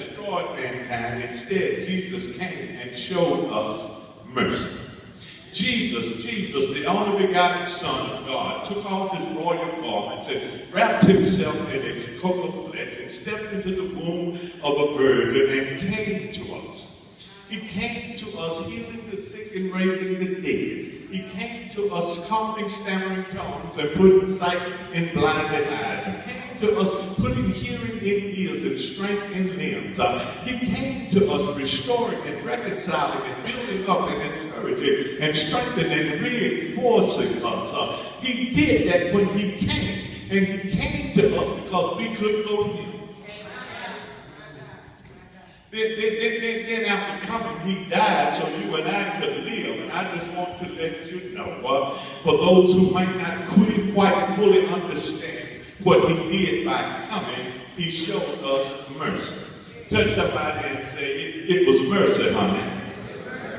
destroyed mankind. Instead, Jesus came and showed us mercy. Jesus, the only begotten Son of God, took off his royal garments and wrapped himself in a coat of flesh and stepped into the womb of a virgin and came to us. He came to us healing the sick and raising the dead. He came to us calming stammering tongues and putting sight in blinded eyes. He came to us putting hearing in ears and strength in limbs. He came to us restoring and reconciling and building up and encouraging and strengthening and reinforcing us. He did that when he came. And he came to us because we couldn't go to him. Then after coming, he died so you and I could live. And I just want to let you know, for those who might not quite fully understand what he did by coming, he showed us mercy. Touch somebody and say, it was mercy, honey.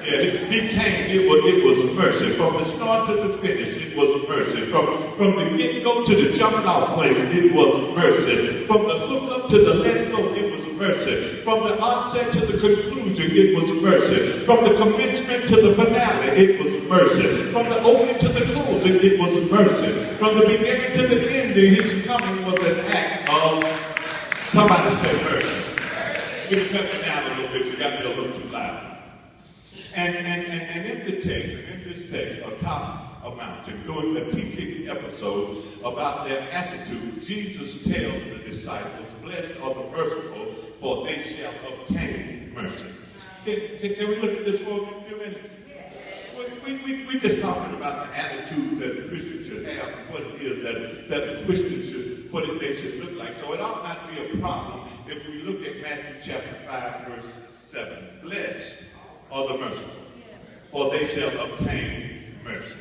Yeah, he came, it was mercy. From the start to the finish, it was mercy. From the get-go to the jumping off place, it was mercy. From the hook-up to the let-go, it was mercy. From the onset to the conclusion, it was mercy. From the commencement to the finale, it was mercy. From the opening to the closing, it was mercy. From the beginning to the ending, his coming was an act of, somebody say mercy. Can you cut me down a little bit? You got me a little too loud. And in the text, and in this text, atop a mountain, doing a teaching episode about their attitude, Jesus tells the disciples, blessed are the merciful, for they shall obtain mercy. Can we look at this for a few minutes? We're just talking about the attitude that the Christian should have, and what it is that a Christian should, what they should look like. So it ought not be a problem if we look at Matthew chapter 5, verse 7. Blessed are the merciful, for they shall obtain mercy.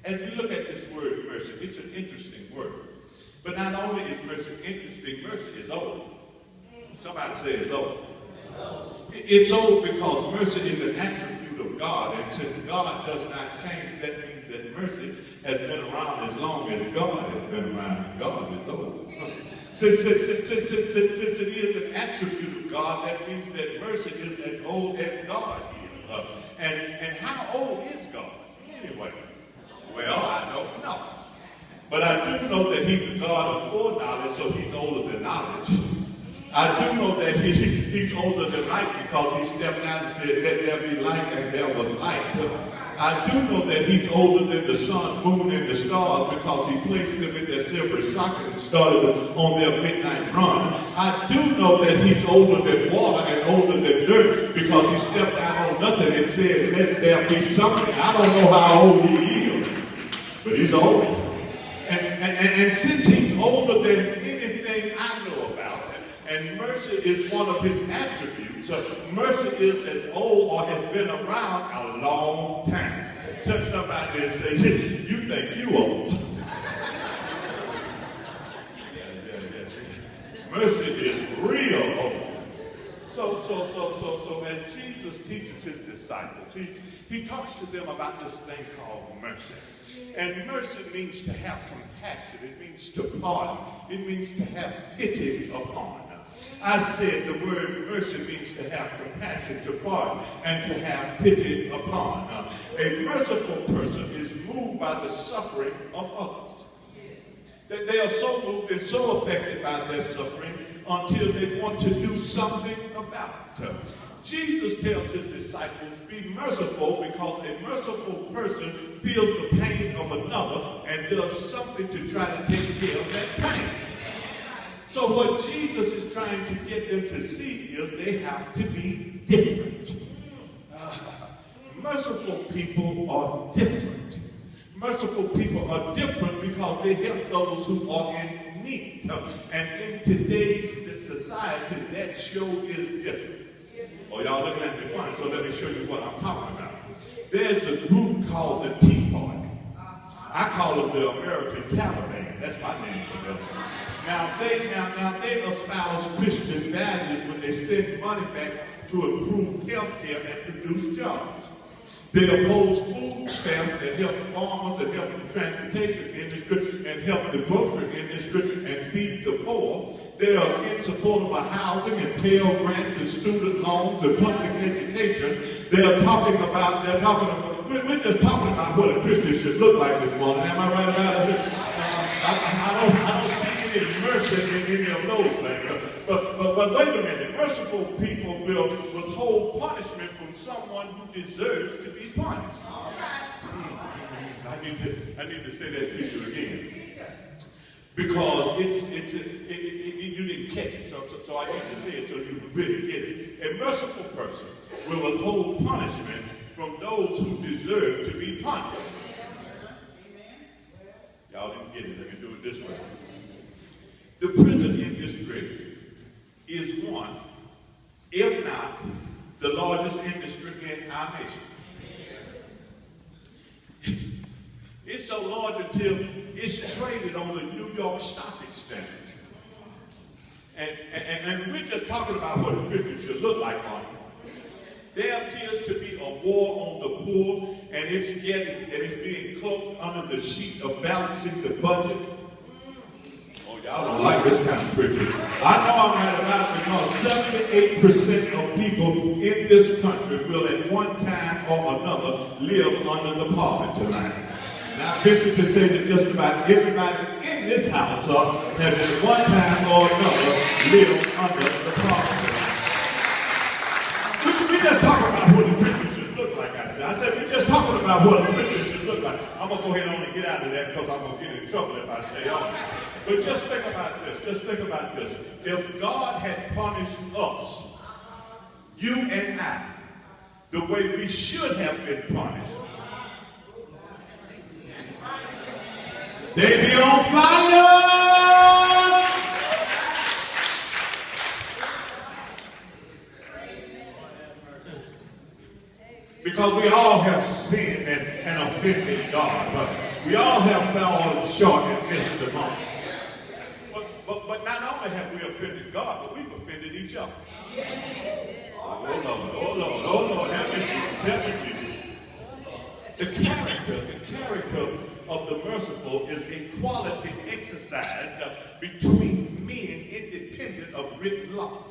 As we look at this word mercy, it's an interesting word. But not only is mercy interesting, mercy is old. Somebody say it's old. It's old because mercy is an attribute of God, and since God does not change, that means that mercy has been around as long as God has been around, and God is old. Since it is an attribute of God, that means that mercy is as old as God is. And how old is God anyway? Well, I don't know. But I do know that he's a God of foreknowledge, so he's older than knowledge. I do know that he's older than light because he stepped out and said, let there be light, and there was light. I do know that he's older than the sun, moon, and the stars because he placed them in their silver socket and started on their midnight run. I do know that he's older than water and older than dirt because he stepped out on nothing and said, let there be something. I don't know how old he is, but he's old. And since he's older than anything I know about, and mercy is one of his attributes, mercy is as old or has been around a long time. Touch somebody and say, you think you old. Mercy is real old. So as Jesus teaches his disciples, he talks to them about this thing called mercy. And mercy means to have compassion. It means to pardon. It means to have pity upon. I said the word mercy means to have compassion, to pardon, and to have pity upon. A merciful person is moved by the suffering of others. They are so moved and so affected by their suffering until they want to do something about it. Jesus tells his disciples, be merciful because a merciful person feels the pain of another and does something to try to take care of that pain. So what Jesus is trying to get them to see is they have to be different. Merciful people are different. Merciful people are different because they help those who are in need. And in today's society, that show is different. Oh, y'all looking at me funny, so let me show you what I'm talking about. There's a group called the Tea Party. I call them the American Taliban. That's my name for them. Now they espouse Christian values when they send money back to improve health care and produce jobs. They oppose food stamps that help farmers and help the transportation industry and help the grocery industry and feed the poor. They are against affordable housing and Pell Grants and student loans and public education. We're just talking about what a Christian should look like this morning. Am I right about it? I don't see any mercy in any of those things. But wait a minute. Merciful people will withhold punishment from someone who deserves to be punished. I need to say that to you again. Because you didn't catch it, so I need to say it so you really get it. A merciful person will withhold punishment from those who deserve to be punished. Y'all didn't get it. Let me do it this way. The prison industry is one, if not the largest industry in our nation. It's so large until it's traded on the New York Stock Exchange. And we're just talking about what a Christian should look like on it. There appears to be a war on the poor, and it's being cloaked under the sheet of balancing the budget. Oh, y'all don't like this kind of preaching. I know I'm right about it because 78% of people in this country will at one time or another live under the poverty line. Now, I venture to say that just about everybody in this house has at one time or another lived under the poverty line. We're just talking about what a Christian should look like, I said we're just talking about what a Christian should look like. I'm going to go ahead on and get out of that because I'm going to get in trouble if I stay on. But just think about this. If God had punished us, you and I, the way we should have been punished, they be on fire! Because we all have sinned and offended God. But we all have fallen short and missed the mark. But not only have we offended God, but we've offended each other. Oh Lord, help me Jesus. The character of the merciful is a quality exercised between men independent of written law.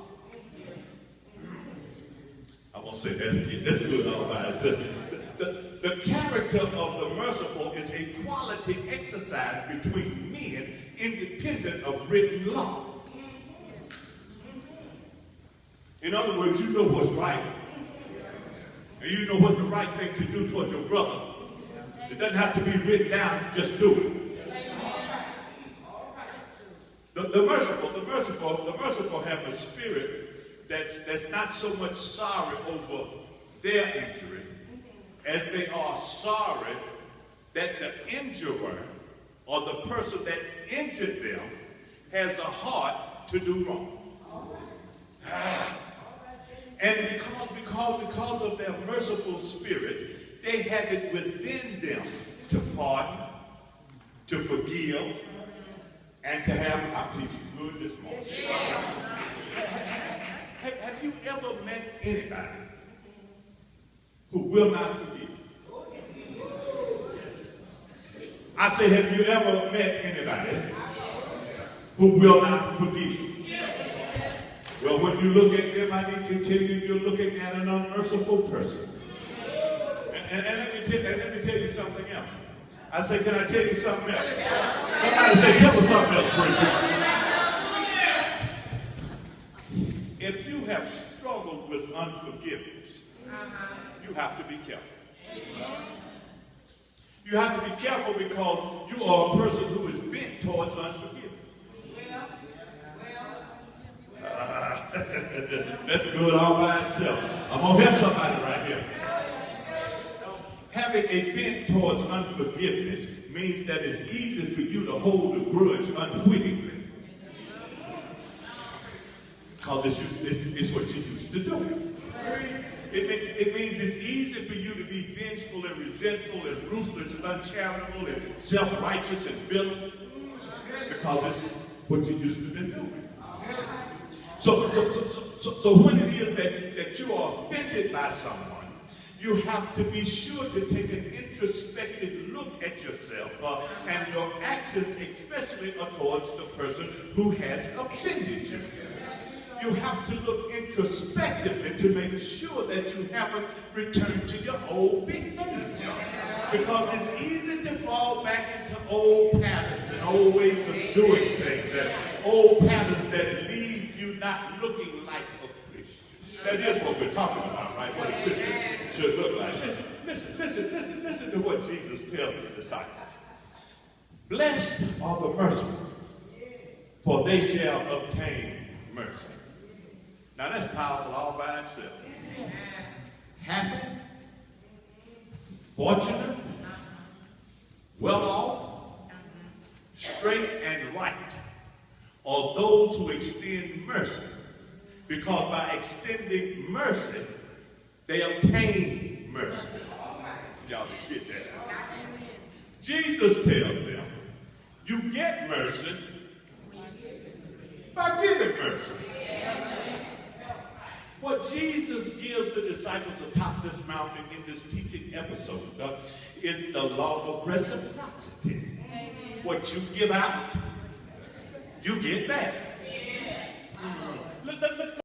I won't say that again. Let's do it all by itself. The character of the merciful is a quality exercised between men independent of written law. In other words, you know what's right. And you know what the right thing to do toward your brother. It doesn't have to be written down, just do it. The merciful have a spirit that's not so much sorry over their injury as they are sorry that the injurer or the person that injured them has a heart to do wrong. And because of their merciful spirit, they have it within them to pardon, to forgive, and to have, I'm teaching good this morning. Have you ever met anybody who will not forgive? I say, have you ever met anybody who will not forgive? Well, when you look at them, I need to tell you, you're looking at an unmerciful person. And let me tell you something else. I say, can I tell you something else? Somebody say, tell me something else, preacher. If you have struggled with unforgiveness, you have to be careful. You have to be careful because you are a person who is bent towards unforgiveness. That's good all by itself. I'm going to help somebody right here. Having a bent towards unforgiveness means that it's easy for you to hold a grudge unwittingly. Because it's what you used to do. It means it's easy for you to be vengeful and resentful and ruthless and uncharitable and self-righteous and bitter. Because it's what you used to be doing. So when it is that you are offended by someone, You have to be sure to take an introspective look at yourself and your actions, especially towards the person who has offended you. You have to look introspectively to make sure that you haven't returned to your old behavior. Because it's easy to fall back into old patterns and old ways of doing things, and old patterns that leave you not looking like a Christian. That is what we're talking about, right? What a Christian should look like. Listen to what Jesus tells the disciples. Blessed are the merciful, for they shall obtain mercy. Now that's powerful all by itself. Happy, fortunate, well off, straight and right are those who extend mercy, because by extending mercy, they obtain mercy. Y'all get that? Jesus tells them, you get mercy by giving mercy. What Jesus gives the disciples atop this mountain in this teaching episode is the law of reciprocity. What you give out, you get back.